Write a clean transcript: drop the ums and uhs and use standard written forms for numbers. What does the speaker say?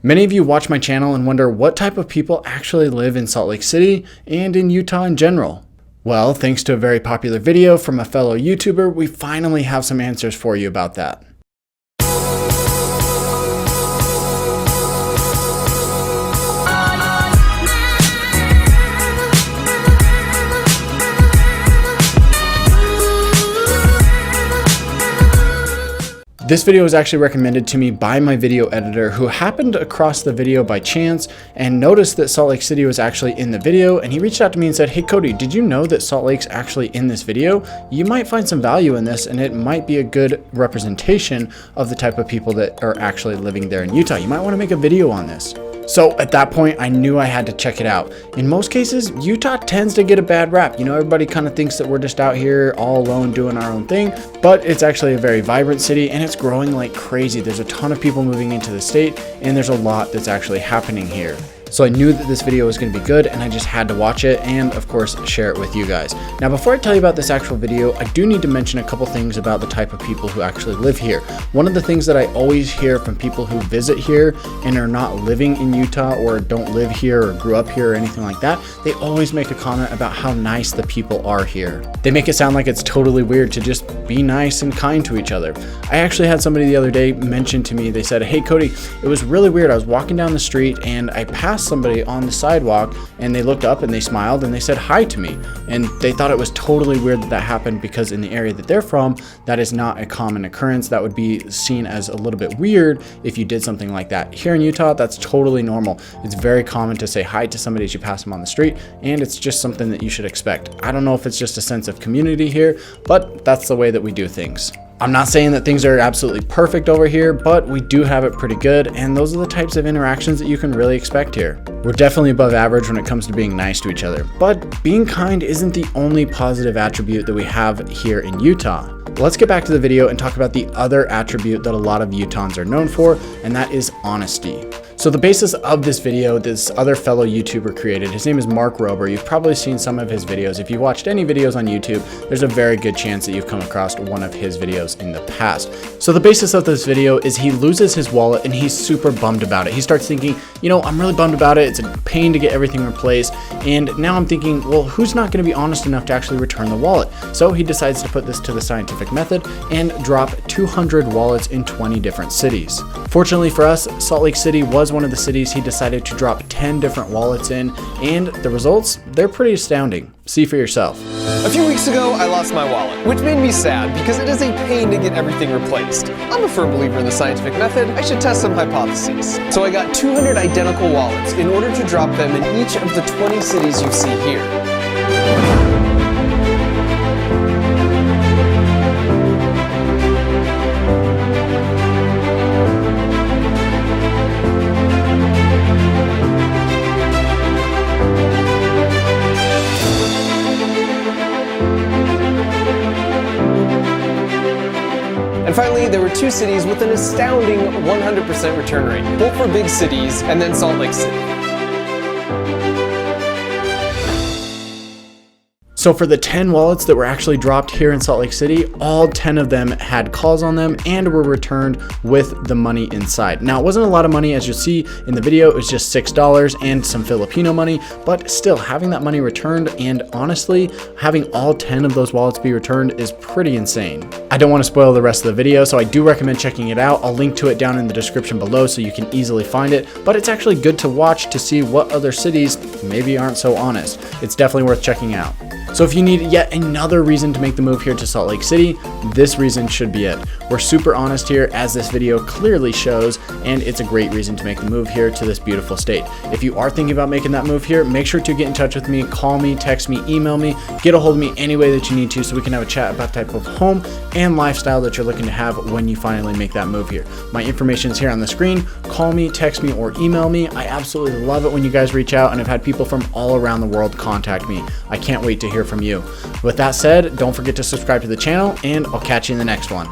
Many of you watch my channel and wonder what type of people actually live in Salt Lake City and in Utah in general. Well, thanks to a very popular video from a fellow YouTuber, we finally have some answers for you about that. This video was actually recommended to me by my video editor, who happened across the video by chance and noticed that Salt Lake City was actually in the video, and he reached out to me and said, "Hey Cody, did you know that Salt Lake's actually in this video? You might find some value in this, and it might be a good representation of the type of people that are actually living there in Utah. You might want to make a video on this." So at that point, I knew I had to check it out. In most cases, Utah tends to get a bad rap. You know, everybody kind of thinks that we're just out here all alone doing our own thing, but it's actually a very vibrant city and it's growing like crazy. There's a ton of people moving into the state and there's a lot that's actually happening here. So I knew that this video was going to be good and I just had to watch it and of course share it with you guys. Now before I tell you about this actual video, I do need to mention a couple things about the type of people who actually live here. One of the things that I always hear from people who visit here and are not living in Utah or don't live here or grew up here or anything like that, they always make a comment about how nice the people are here. They make it sound like it's totally weird to just be nice and kind to each other. I actually had somebody the other day mention to me, they said, "Hey Cody, it was really weird. I was walking down the street and I passed somebody on the sidewalk and they looked up and they smiled and they said hi to me." And they thought it was totally weird that that happened because in the area that they're from, that is not a common occurrence. That would be seen as a little bit weird if you did something like that. Here in Utah, that's totally normal. It's very common to say hi to somebody as you pass them on the street, and it's just something that you should expect. I don't know if it's just a sense of community here, but that's the way that we do things. I'm not saying that things are absolutely perfect over here, but we do have it pretty good, and those are the types of interactions that you can really expect here. We're definitely above average when it comes to being nice to each other, but being kind isn't the only positive attribute that we have here in Utah. Let's get back to the video and talk about the other attribute that a lot of Utahns are known for, and that is honesty. So the basis of this video, this other fellow YouTuber created, his name is Mark Rober. You've probably seen some of his videos. If you've watched any videos on YouTube, there's a very good chance that you've come across one of his videos in the past. So the basis of this video is he loses his wallet and he's super bummed about it. He starts thinking, you know, I'm really bummed about it. It's a pain to get everything replaced. And now I'm thinking, well, who's not going to be honest enough to actually return the wallet? So he decides to put this to the scientific method and drop 200 wallets in 20 different cities. Fortunately for us, Salt Lake City was one of the cities he decided to drop 10 different wallets in, and the results, they're pretty astounding. See for yourself. A few weeks ago, I lost my wallet, which made me sad because it is a pain to get everything replaced. I'm a firm believer in the scientific method. I should test some hypotheses. So I got 200 identical wallets in order to drop them in each of the 20 cities you see here. And finally, there were 2 cities with an astounding 100% return rate. Both were big cities, and then Salt Lake City. So for the 10 wallets that were actually dropped here in Salt Lake City, all 10 of them had calls on them and were returned with the money inside. Now, it wasn't a lot of money, as you'll see in the video. It was just $6 and some Filipino money, but still having that money returned, and honestly, having all 10 of those wallets be returned is pretty insane. I don't want to spoil the rest of the video, so I do recommend checking it out. I'll link to it down in the description below so you can easily find it, but it's actually good to watch to see what other cities maybe aren't so honest. It's definitely worth checking out. So if you need yet another reason to make the move here to Salt Lake City, this reason should be it. We're super honest here, as this video clearly shows, and it's a great reason to make the move here to this beautiful state. If you are thinking about making that move here, make sure to get in touch with me, call me, text me, email me, get a hold of me any way that you need to so we can have a chat about the type of home and lifestyle that you're looking to have when you finally make that move here. My information is here on the screen. Call me, text me, or email me. I absolutely love it when you guys reach out, and I've had people from all around the world contact me. I can't wait to hear from you. With that said, don't forget to subscribe to the channel, and I'll catch you in the next one.